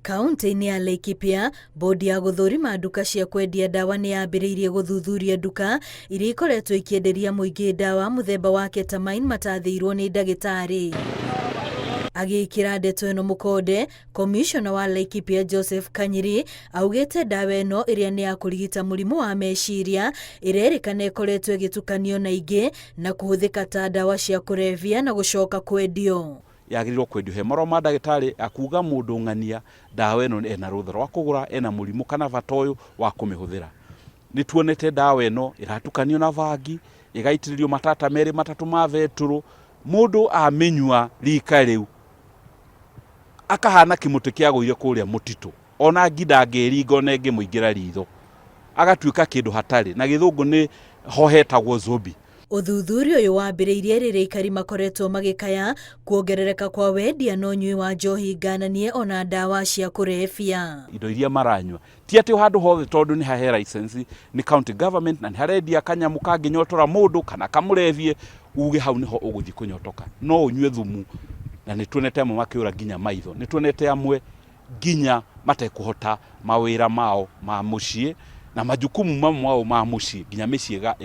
Kaunti-inĩ ya Laikipia, bodi ya gũthũrima nduka cia kwendia ndawa nĩ yambĩrĩirie gũthuthuria nduka iria ikoretwo ikĩenderia mũingĩ ndawa mũthemba wa ketamine matathĩirwo nĩ ndagĩtarĩ. Agĩkĩra ndeto ĩno mũkonde, komishona wa Laikipia Joseph Kanyiri augĩte ndawa ĩno ĩrĩa nĩ ya kũrigita mũrimũ wa meciria ĩrerĩkana ĩkoretwo ĩgĩtukanio na ingĩ na kũhũthĩka ta ndawa cia kũrebia na gũcoka kwendio. Yagĩrĩirwo kwendio he marũa ma ndagĩtarĩ akuga mũndũ ng'ania ndawa ĩno ena rũtha rwa kũgũra, ena mũrimũ kana bata ũyũ wa kũmĩhũthĩra. Nĩtuonete ndawa ĩno ĩratukanio na bangi, ĩgaitĩrĩrio matata merĩ matatũ ma betũrũ, mũndũ amĩnyua rika rĩu akahana kĩmũtĩ kĩagũire kũrĩa mũtitũ, ona nginda ngĩringa ona ĩngĩmũingĩra ritho agatuĩka kĩndũ hatarĩ, na gĩthũngũ nĩ ho hetagwo zombie. Ũthuthuria ũyũ wambĩrĩirie rĩrĩa aikari makoretwo magĩkaya kuongerereka kwa wendia na ũnyui wa njohi ngananie ona ndawa cia kũrebia. Indo iria maranyua ti atĩ handũ hothe tondũ nĩ hahe license nĩ county government na nĩ harendia kanyamũ kangĩnyotora mũndũ kana kamũrevie uge hau nĩho ũgũthiĩ kũnyotoka, no ũnyue thumu. Na nĩtuonete amwe makĩũra nginya maitho, nĩtuonete amwe nginya matekũhota mawĩra mao ma mũciĩ na majukumu mao ma mũciĩ nginya mĩciĩ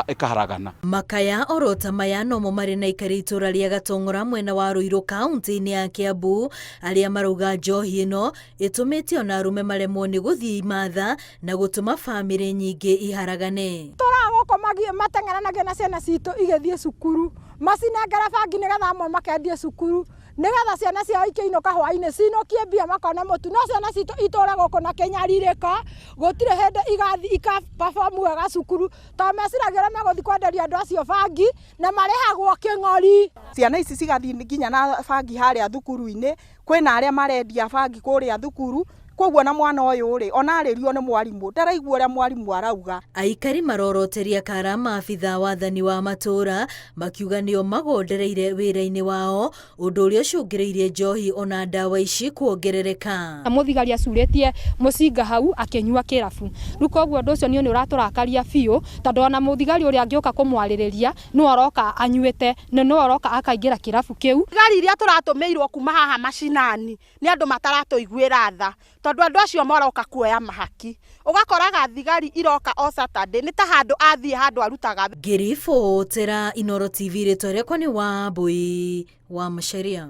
ĩkaharagana. Makaya orota maya nomo marĩ na aikari itũra rĩa Gatong'ora mwena wa Ruiru kaunti-inĩ ya Kiambu, arĩa marauga njohi ĩno ĩtũmĩte ona arũme maremwo nĩ gũthiĩ matha na gũtũma bamĩrĩ nyingĩ iharagane. Tũragũkomagia mateng'eranagia na ciana citũ igĩthiĩ cukuru, macinengera bangi nĩgetha amwe makendie cukuru, nĩgetha ciana ciao ikĩinũka hwainĩ cinokie mbia makone mũtu, no ciana citũ itũra gũkũ na kĩnyarirĩka gũtirĩ hĩndĩ igathi ika-perform wega cukuru tondũ meciragĩra megũthiĩ kwenderia andũ acio bangi na marĩhagwo kĩng'ori. Ciana ici cigathiĩ nginya na bangi harĩa thukuru-inĩ, kwĩna arĩa marendia bangi kũrĩa thukuru, koguo na mwana ũyũ rĩ ona arĩrio nĩ mwarimũ ndaraigua ũrĩa mwarimũ arauga. Aikari maroroteria kara maabitha wathani wa matũra makiuga nĩo magondereire wĩra-inĩ wao, ũndũ ũrĩa ũcũngĩrĩirie njohi ona ndawa ici kuongerereka. Mũthigari acurĩtie mũcinga hau akĩnyua kĩrabu, rĩu koguo ũndũ ũcio nĩ ũratũrakaria biũ tondũ ona mũthigari ũrĩa angĩũka kũmwarĩrĩria no aroka anyuĩte no aroka akaingĩra kĩrabu kĩu. Thigari iria tũratũmĩirwo kuma haha macinani nĩ andũ mataratũiguĩra tha tondũ andũ acio maroka kuoya mahaki, ũgakoraga thigari iroka o Saturday nĩ ta handũ athiĩ handũ arutaga. Ngĩribotera Inooro TV rĩtwa rĩakwa nĩ Wambui wa Macharia.